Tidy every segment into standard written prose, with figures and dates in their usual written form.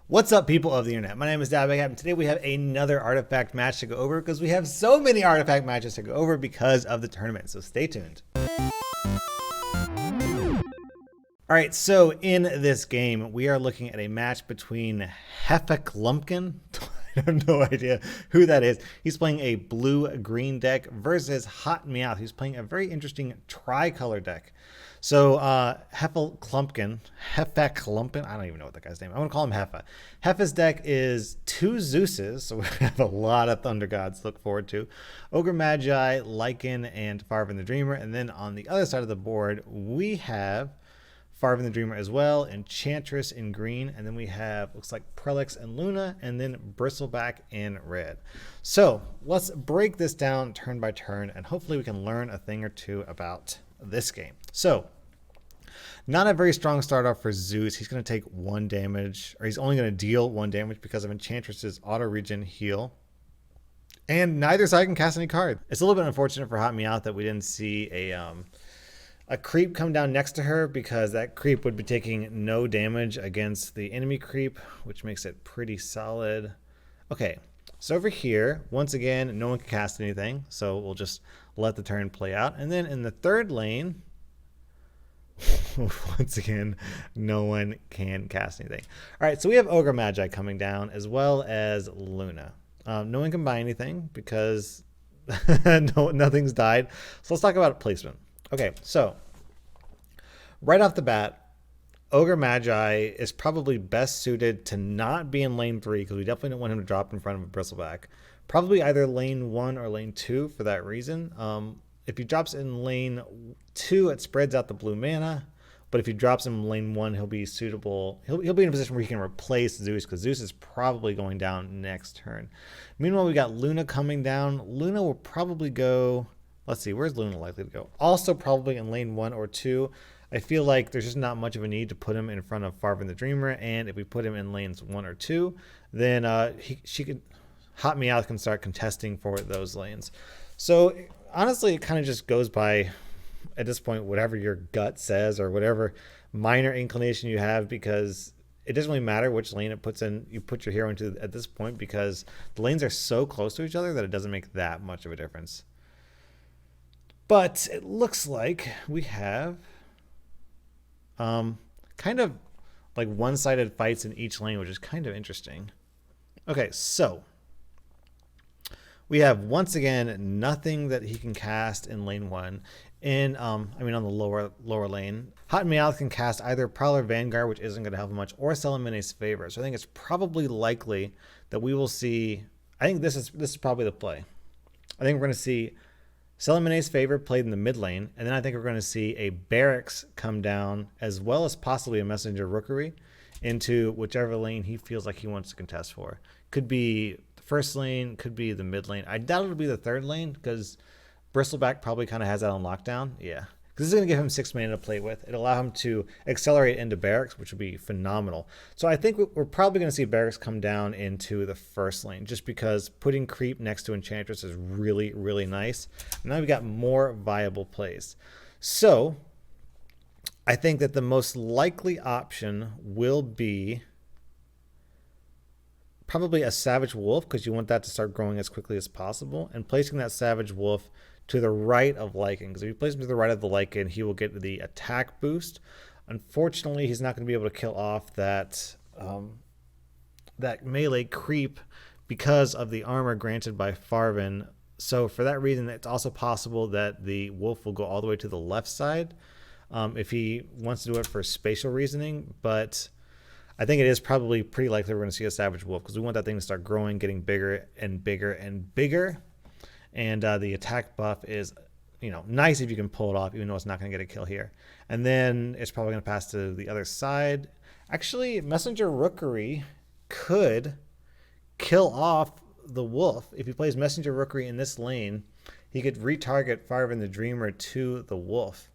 What's up, people of the internet? My name is Dabagap, and today we have another artifact match to go over because we have so many artifact matches to go over because of the tournament, so stay tuned. Alright, so in this game, we are looking at a match between Heffa. I have no idea who that is. He's playing a blue-green deck versus Hotmeowth. He's playing a very interesting tricolor deck. So Heffa, I don't even know what that guy's name is. I'm going to call him Heffa. Heffa's deck is 2 Zeuses, so we have a lot of Thunder Gods to look forward to. Ogre Magi, Lycan, and Farvin the Dreamer. And then on the other side of the board, we have Farvin the Dreamer as well, Enchantress in green, and then we have, looks like Prelix and Luna, and then Bristleback in red. So let's break this down turn by turn, and hopefully we can learn a thing or two about this game. So, not a very strong start off for Zeus. He's going to take 1 damage, or he's only going to deal 1 damage because of Enchantress's auto regen heal. And neither side can cast any card. It's a little bit unfortunate for Hotmeowth that we didn't see a creep come down next to her, because that creep would be taking no damage against the enemy creep, which makes it pretty solid. Okay, so over here, once again, no one can cast anything, so we'll just let the turn play out. And then in the third lane, once again, no one can cast anything. All right, so we have Ogre Magi coming down as well as Luna. No one can buy anything because nothing's died. So let's talk about placement. Okay, so right off the bat, Ogre Magi is probably best suited to not be in lane 3 because we definitely don't want him to drop in front of a Bristleback. Probably either lane 1 or lane 2 for that reason. If he drops in lane 2, it spreads out the blue mana. But if he drops in lane 1, he'll be suitable. He'll be in a position where he can replace Zeus, because Zeus is probably going down next turn. Meanwhile, we got Luna coming down. Luna will probably go... Let's see, where's Luna likely to go? Also probably in lane 1 or 2. I feel like there's just not much of a need to put him in front of Farvin the Dreamer, and if we put him in lanes 1 or 2, then Hotmeowth can start contesting for those lanes. So honestly, it kind of just goes by, at this point, whatever your gut says or whatever minor inclination you have, because it doesn't really matter which lane it puts in. You put your hero into at this point, because the lanes are so close to each other that it doesn't make that much of a difference. But it looks like we have kind of like one-sided fights in each lane, which is kind of interesting. Okay, so we have, once again, nothing that he can cast in lane 1. On the lower lane, Hotmeowth can cast either Prowler Vanguard, which isn't going to help him much, or Celemina's Favor. So I think it's probably likely that we will see... I think this is probably the play. I think we're going to see Celemina's Favor played in the mid lane, and then I think we're going to see a Barracks come down, as well as possibly a Messenger Rookery, into whichever lane he feels like he wants to contest for. Could be the first lane, could be the mid lane. I doubt it'll be the third lane, because Bristleback probably kind of has that on lockdown. Yeah, because this is going to give him 6 mana to play with. It'll allow him to accelerate into Barracks, which would be phenomenal. So I think we're probably going to see Barracks come down into the first lane, just because putting creep next to Enchantress is really, really nice. And now we've got more viable plays. So I think that the most likely option will be probably a Savage Wolf, because you want that to start growing as quickly as possible, and placing that Savage Wolf to the right of Lycan, because if you place him to the right of the Lycan, he will get the attack boost. Unfortunately, he's not going to be able to kill off that melee creep because of the armor granted by Farvin. So for that reason, it's also possible that the wolf will go all the way to the left side if he wants to do it for spatial reasoning. But I think it is probably pretty likely we're going to see a Savage Wolf, because we want that thing to start growing, getting bigger and bigger and bigger. And the attack buff is, nice if you can pull it off, even though it's not going to get a kill here. And then it's probably going to pass to the other side. Actually, Messenger Rookery could kill off the wolf. If he plays Messenger Rookery in this lane, he could retarget Farvin the Dreamer to the wolf,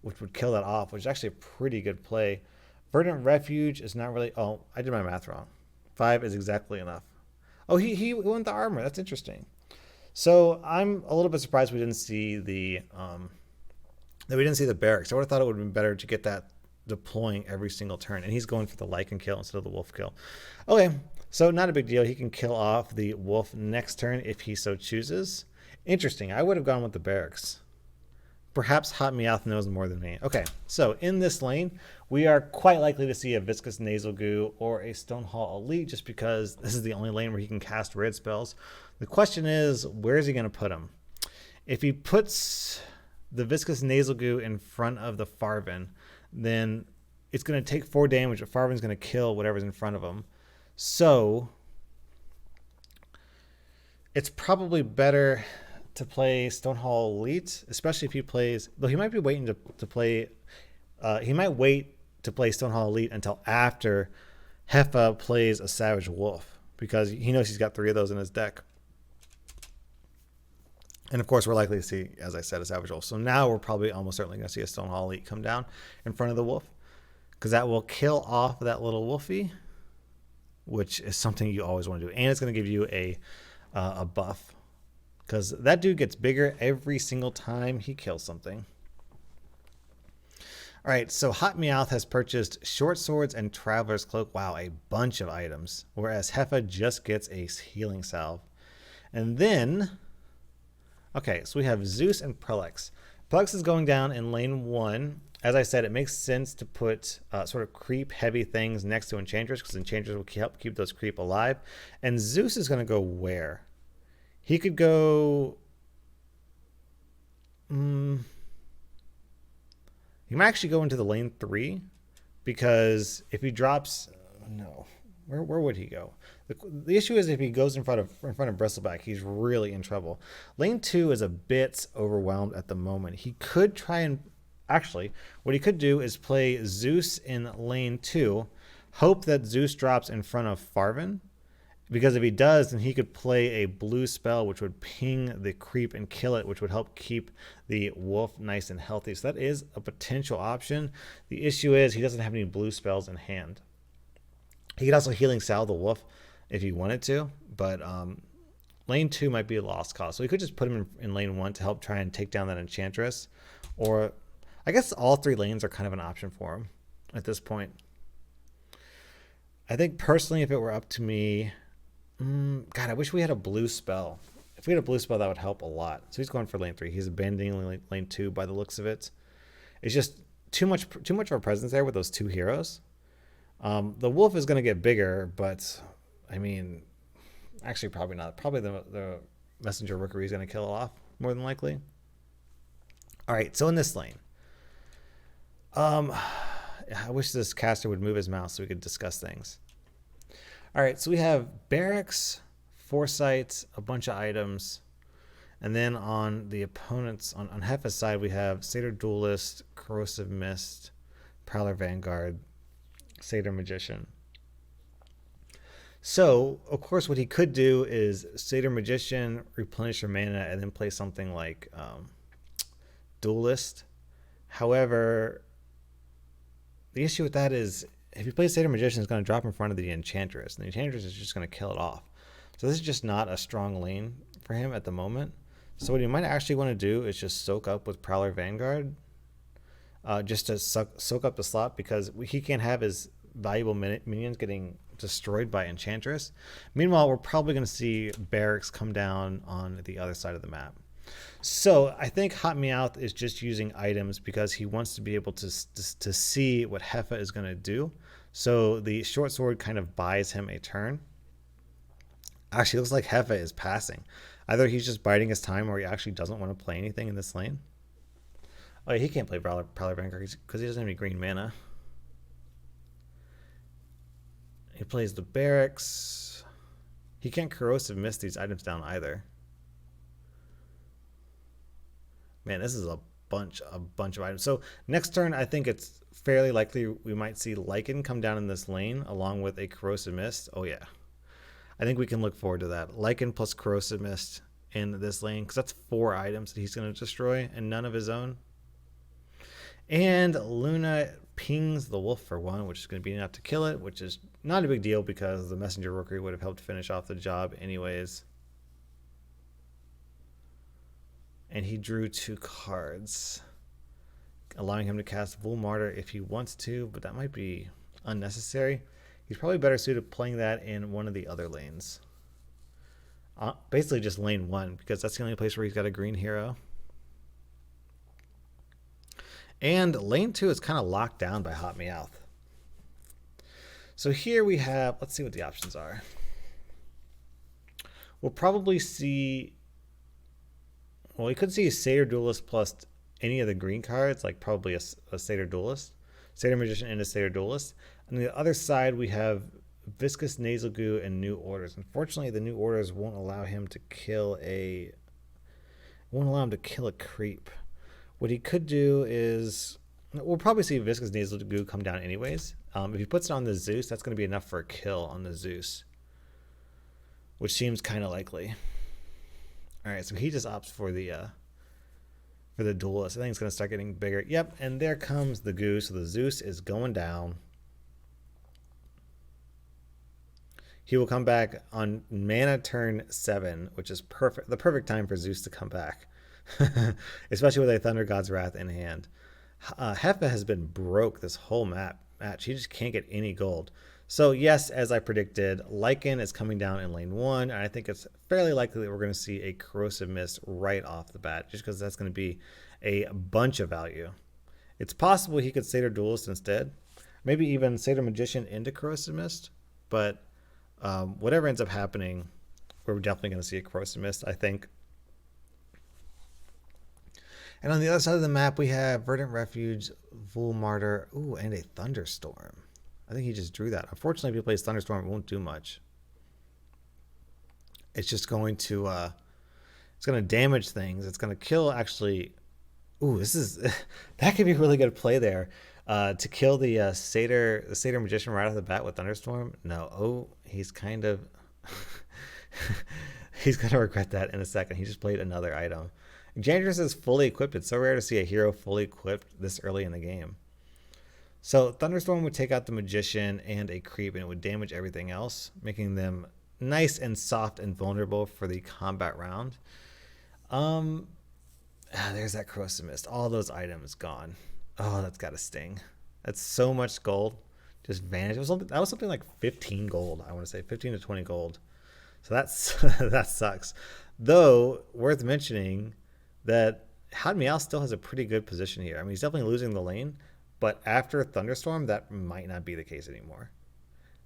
which would kill that off, which is actually a pretty good play. Verdant Refuge is not really... Oh, I did my math wrong. 5 is exactly enough. Oh, he went the armor. That's interesting. So I'm a little bit surprised we didn't see the Barracks. I would have thought it would have been better to get that deploying every single turn, and he's going for the Lycan kill instead of the wolf kill. Okay, so not a big deal. He can kill off the wolf next turn if he so chooses. Interesting. I would have gone with the barracks. Perhaps Hotmeowth knows more than me. Okay, so in this lane, we are quite likely to see a Viscous Nasal Goo or a Stonehall Elite just because this is the only lane where he can cast red spells. The question is, where is he going to put him? If he puts the Viscous Nasal Goo in front of the Farvin, then it's going to take 4 damage, but Farvin's going to kill whatever's in front of him. So it's probably better to play Stonehall Elite, especially if he plays, though he might be waiting to play, he might wait to play Stonehall Elite until after Heffa plays a Savage Wolf, because he knows he's got 3 of those in his deck. And of course, we're likely to see, as I said, a Savage Wolf. So now we're probably almost certainly going to see a Stonehall Elite come down in front of the wolf, because that will kill off that little wolfie, which is something you always want to do. And it's going to give you a buff, because that dude gets bigger every single time he kills something. All right, so Hotmeowth has purchased Short Swords and Traveler's Cloak. Wow, a bunch of items. Whereas Heffa just gets a Healing Salve. And then, okay, so we have Zeus and Prelex. Prelex is going down in lane 1. As I said, it makes sense to put sort of creep-heavy things next to Enchantress, because Enchantress will help keep those creep alive. And Zeus is going to go where? He could go... he might actually go into the lane 3, because if he drops... no. Where would he go? The issue is if he goes in front of Bristleback, he's really in trouble. Lane 2 is a bit overwhelmed at the moment. He could try and... actually, what he could do is play Zeus in lane 2, hope that Zeus drops in front of Farvin, because if he does, then he could play a blue spell which would ping the creep and kill it, which would help keep the wolf nice and healthy. So that is a potential option. The issue is he doesn't have any blue spells in hand. He could also Healing Salve the wolf if he wanted to, but lane 2 might be a lost cause. So he could just put him in lane 1 to help try and take down that Enchantress. Or I guess all 3 lanes are kind of an option for him at this point. I think personally, if it were up to me... God, I wish we had a blue spell. If we had a blue spell, that would help a lot. So he's going for lane 3. He's abandoning lane 2 by the looks of it. It's just too much of a presence there with those 2 heroes. The wolf is going to get bigger, but I mean, actually probably not. Probably the messenger rookery is going to kill it off more than likely. All right, so in this lane, I wish this caster would move his mouse so we could discuss things. All right, so we have Barracks, Foresight, a bunch of items. And then on the opponent's, on Heffa's side, we have Satyr Duelist, Corrosive Mist, Prowler Vanguard, Satyr Magician. So, of course, what he could do is Satyr Magician, replenish your mana, and then play something like Duelist. However, the issue with that is, if you play Satyr Magician, it's going to drop in front of the Enchantress, and the Enchantress is just going to kill it off. So this is just not a strong lane for him at the moment. So what he might actually want to do is just soak up with Prowler Vanguard, just to soak up the slot, because he can't have his valuable minions getting destroyed by Enchantress. Meanwhile, we're probably going to see Barracks come down on the other side of the map. So I think Hotmeowth is just using items because he wants to be able to see what Heffa is going to do. So the short sword kind of buys him a turn. Actually, it looks like Heffa is passing. Either he's just biding his time or he actually doesn't want to play anything in this lane. Oh, yeah, he can't play Prowler Vanguard because he doesn't have any green mana. He plays the Barracks. He can't Corrosive Mist these items down either. Man, this is a bunch of items. So next turn, I think it's fairly likely we might see Lycan come down in this lane along with a Corrosive Mist. Oh, yeah. I think we can look forward to that. Lycan plus Corrosive Mist in this lane, because that's 4 items that he's going to destroy and none of his own. And Luna pings the wolf for 1, which is going to be enough to kill it, which is not a big deal because the messenger rookery would have helped finish off the job anyways. And he drew 2 cards. allowing him to cast Wool Martyr if he wants to, but that might be unnecessary. He's probably better suited playing that in one of the other lanes. Basically just lane 1, because that's the only place where he's got a green hero. And lane 2 is kind of locked down by Hotmeowth. So here we have, let's see what the options are. We'll probably see, well, we could see a Satyr Duelist plus any of the green cards, like probably a Satyr Duelist, Satyr Magician and a Satyr Duelist. On the other side, we have Viscous Nasal Goo and New Orders. Unfortunately, the New Orders won't allow him to kill a creep. What he could do is, we'll probably see Viscous Nasal Goo come down anyways. If he puts it on the Zeus, that's going to be enough for a kill on the Zeus, which seems kind of likely. All right, so he just opts for the Duelist. I think it's going to start getting bigger. Yep, and there comes the Goo. So the Zeus is going down. He will come back on mana turn 7, which is perfect. The perfect time for Zeus to come back, especially with a Thunder God's Wrath in hand. Heffa has been broke this whole match. He just can't get any gold. So yes, as I predicted, Lycan is coming down in lane 1, and I think it's fairly likely that we're going to see a Corrosive Mist right off the bat, just because that's going to be a bunch of value. It's possible he could Satyr Duelist instead, maybe even Satyr Magician into Corrosive Mist, but whatever ends up happening, we're definitely going to see a Corrosive Mist, I think. And on the other side of the map, we have Verdant Refuge, Wool Martyr, and a Thunderstorm. I think he just drew that. Unfortunately, if he plays Thunderstorm, it won't do much. It's just going to it's going to damage things. It's going to kill, actually. That could be a really good play there. To kill the Satyr Magician right off the bat with Thunderstorm. No, he's kind of he's going to regret that in a second. He just played another item. Enchantress is fully equipped. It's so rare to see a hero fully equipped this early in the game. So Thunderstorm would take out the Magician and a creep, and it would damage everything else, making them nice and soft and vulnerable for the combat round. There's that Corrosive Mist. All those items gone. Oh, that's got to sting. That's so much gold just vanished. That was something like 15 gold. I want to say 15 to 20 gold. So that sucks. Though worth mentioning that Hotmeowth still has a pretty good position here. I mean, he's definitely losing the lane, but after Thunderstorm, that might not be the case anymore.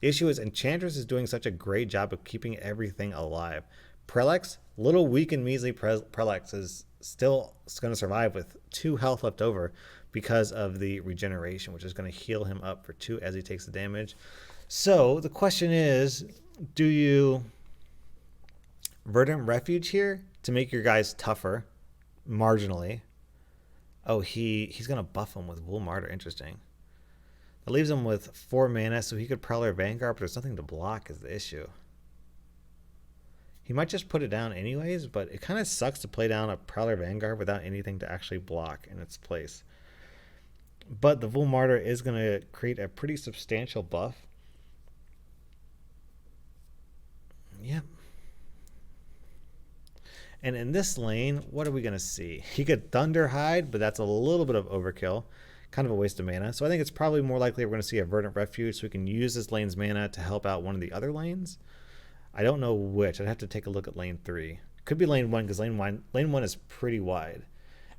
The issue is Enchantress is doing such a great job of keeping everything alive. Prelex, little weak and measly Prelex, is still going to survive with 2 health left over because of the regeneration, which is going to heal him up for 2 as he takes the damage. So the question is, do you Verdant Refuge here to make your guys tougher marginally? Oh, he's going to buff him with Wool Martyr. Interesting. That leaves him with 4 mana, so he could Prowler Vanguard, but there's nothing to block is the issue. He might just put it down anyways, but it kind of sucks to play down a Prowler Vanguard without anything to actually block in its place. But the Wool Martyr is going to create a pretty substantial buff. Yep. And in this lane, what are we going to see? He could Thunder Hide, but that's a little bit of overkill. Kind of a waste of mana. So I think it's probably more likely we're going to see a Verdant Refuge so we can use this lane's mana to help out one of the other lanes. I don't know which. I'd have to take a look at lane 3. Could be lane 1 because lane 1 is pretty wide.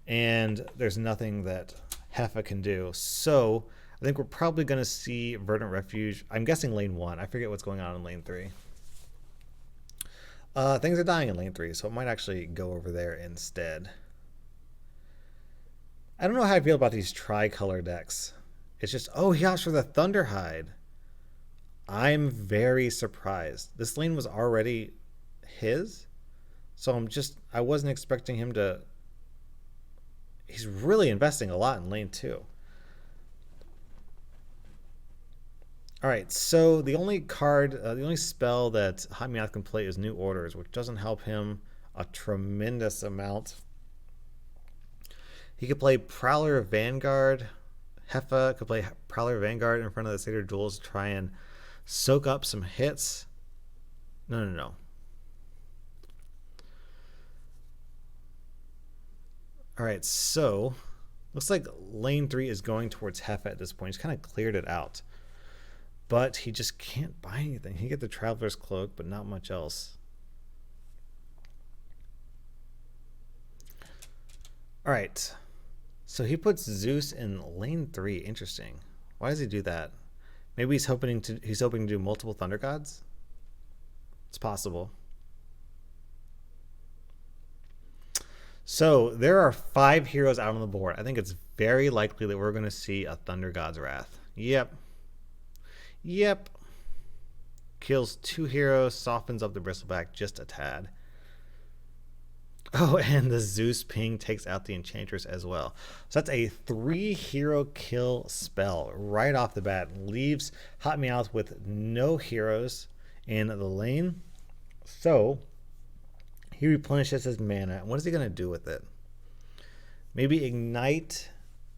And there's nothing that Heffa can do. So I think we're probably going to see Verdant Refuge. I'm guessing lane 1. I forget what's going on in lane 3. Things are dying in lane 3, so it might actually go over there instead. I don't know how I feel about these tricolor decks. It's just, oh, he opts for the Thunder Hide. I'm very surprised. This lane was already his, so I wasn't expecting him to. He's really investing a lot in lane 2. All right, so the only spell that Hotmeowth can play is New Orders, which doesn't help him a tremendous amount. He could play Prowler Vanguard. Heffa could play Prowler Vanguard in front of the Satyr Duels to try and soak up some hits. No. All right, so Looks like lane 3 is going towards Heffa at this point. He's kind of cleared it out. But he just can't buy anything. He get the Traveler's Cloak, but not much else. All right. So he puts Zeus in lane 3. Interesting. Why does he do that? Maybe he's hoping to do multiple Thunder Gods? It's possible. So there are 5 heroes out on the board. I think it's very likely that we're going to see a Thunder God's Wrath. Yep. Kills 2 heroes, softens up the Bristleback just a tad. Oh, and the Zeus ping takes out the Enchantress as well. So that's a 3-hero kill spell right off the bat. Leaves Hotmeowth with no heroes in the lane. So he replenishes his mana. What is he going to do with it? Maybe ignite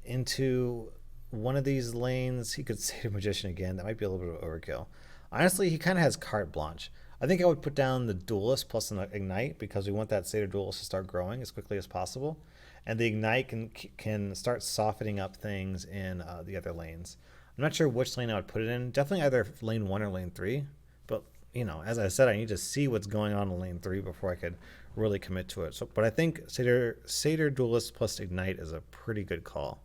into one of these lanes. He could Satyr Magician again. That might be a little bit of overkill. Honestly, he kind of has carte blanche. I think I would put down the Duelist plus an Ignite because we want that Satyr Duelist to start growing as quickly as possible. And the Ignite can start softening up things in the other lanes. I'm not sure which lane I would put it in. Definitely either lane 1 or lane 3. But, you know, as I said, I need to see what's going on in lane 3 before I could really commit to it. But I think Satyr Duelist plus Ignite is a pretty good call.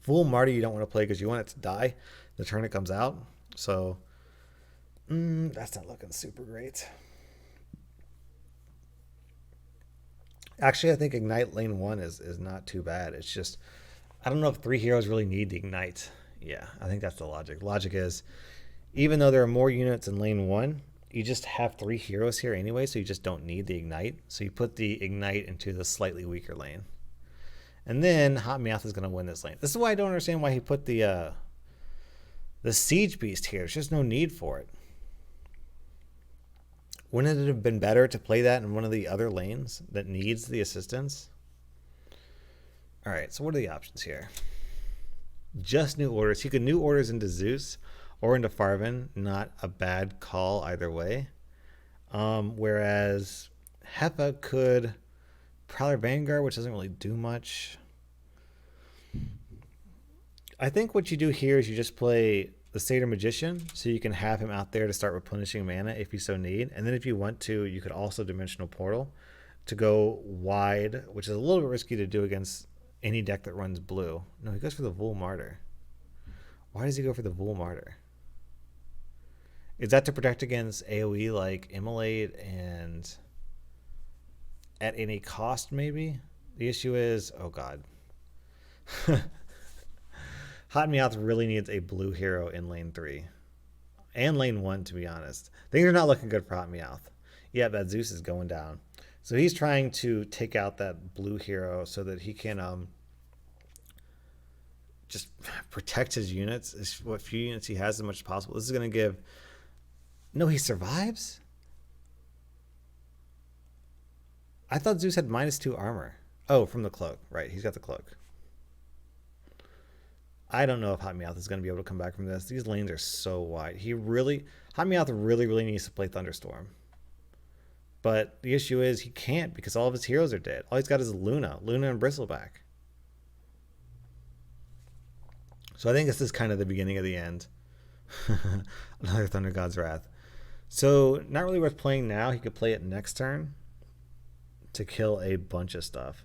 Fool Marty you don't want to play because you want it to die the turn it comes out. So that's not looking super great. Actually, I think Ignite lane 1 is not too bad. It's just, I don't know if 3 heroes really need the Ignite. Yeah, I think that's the logic. Logic is, even though there are more units in lane 1, you just have 3 heroes here anyway, so you just don't need the Ignite. So you put the Ignite into the slightly weaker lane. And then Hotmeowth is going to win this lane. This is why I don't understand why he put the Siege Beast here. There's just no need for it. Wouldn't it have been better to play that in one of the other lanes that needs the assistance? All right, so what are the options here? Just new orders. He could new orders into Zeus or into Farvin. Not a bad call either way. Whereas Heffa could Prowler Vanguard, which doesn't really do much. I think what you do here is you just play the Satyr Magician, so you can have him out there to start replenishing mana if you so need. And then if you want to, you could also Dimensional Portal to go wide, which is a little bit risky to do against any deck that runs blue. No, he goes for the Vul Martyr. Why does he go for the Vul Martyr? Is that to protect against AoE like Immolate and at any cost maybe? The issue is, oh god. Hotmeowth really needs a blue hero in lane 3. And lane 1, to be honest. Things are not looking good for Hotmeowth. Yeah, that Zeus is going down. So he's trying to take out that blue hero so that he can just protect his units, what few units he has as much as possible. This is going to give... No, he survives? I thought Zeus had -2 armor. Oh, from the cloak. Right, he's got the cloak. I don't know if Hotmeowth is going to be able to come back from this. These lanes are so wide. Hotmeowth really needs to play Thunderstorm. But the issue is he can't because all of his heroes are dead. All he's got is Luna and Bristleback. So I think this is kind of the beginning of the end. Another Thunder God's Wrath. So not really worth playing now. He could play it next turn to kill a bunch of stuff.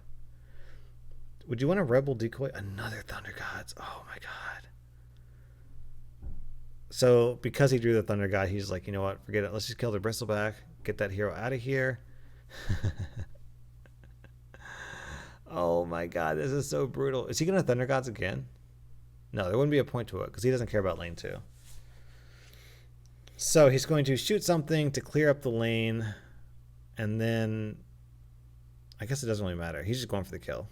Would you want a Rebel Decoy? Another Thunder Gods. Oh my god. So because he drew the Thunder God, he's like, you know what? Forget it. Let's just kill the Bristleback. Get that hero out of here. Oh my god, this is so brutal. Is he going to Thunder Gods again? No, there wouldn't be a point to it because he doesn't care about lane 2. So he's going to shoot something to clear up the lane. And then I guess it doesn't really matter. He's just going for the kill.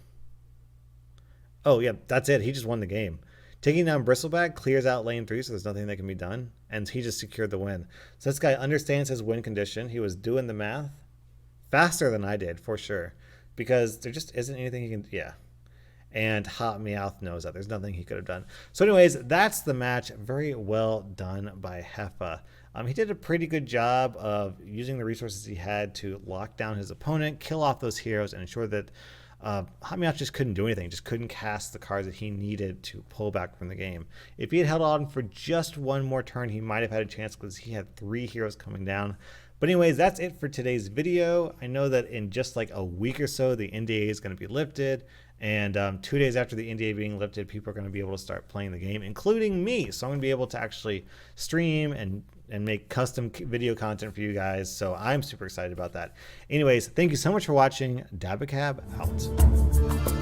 Oh, yeah, that's it. He just won the game. Taking down Bristleback clears out lane 3, so there's nothing that can be done. And he just secured the win. So this guy understands his win condition. He was doing the math faster than I did, for sure. Because there just isn't anything he can... Yeah. And Hotmeowth knows that. There's nothing he could have done. So anyways, that's the match. Very well done by Heffa. He did a pretty good job of using the resources he had to lock down his opponent, kill off those heroes, and ensure that Hotmeowth just couldn't do anything, just couldn't cast the cards that he needed to pull back from the game. If he had held on for just one more turn, he might have had a chance because he had 3 heroes coming down. But anyways, that's it for today's video. I know that in just like a week or so, the NDA is going to be lifted. And 2 days after the NDA being lifted, people are going to be able to start playing the game, including me. So I'm going to be able to actually stream and make custom video content for you guys. So I'm super excited about that. Anyways, thank you so much for watching. Dabacab out.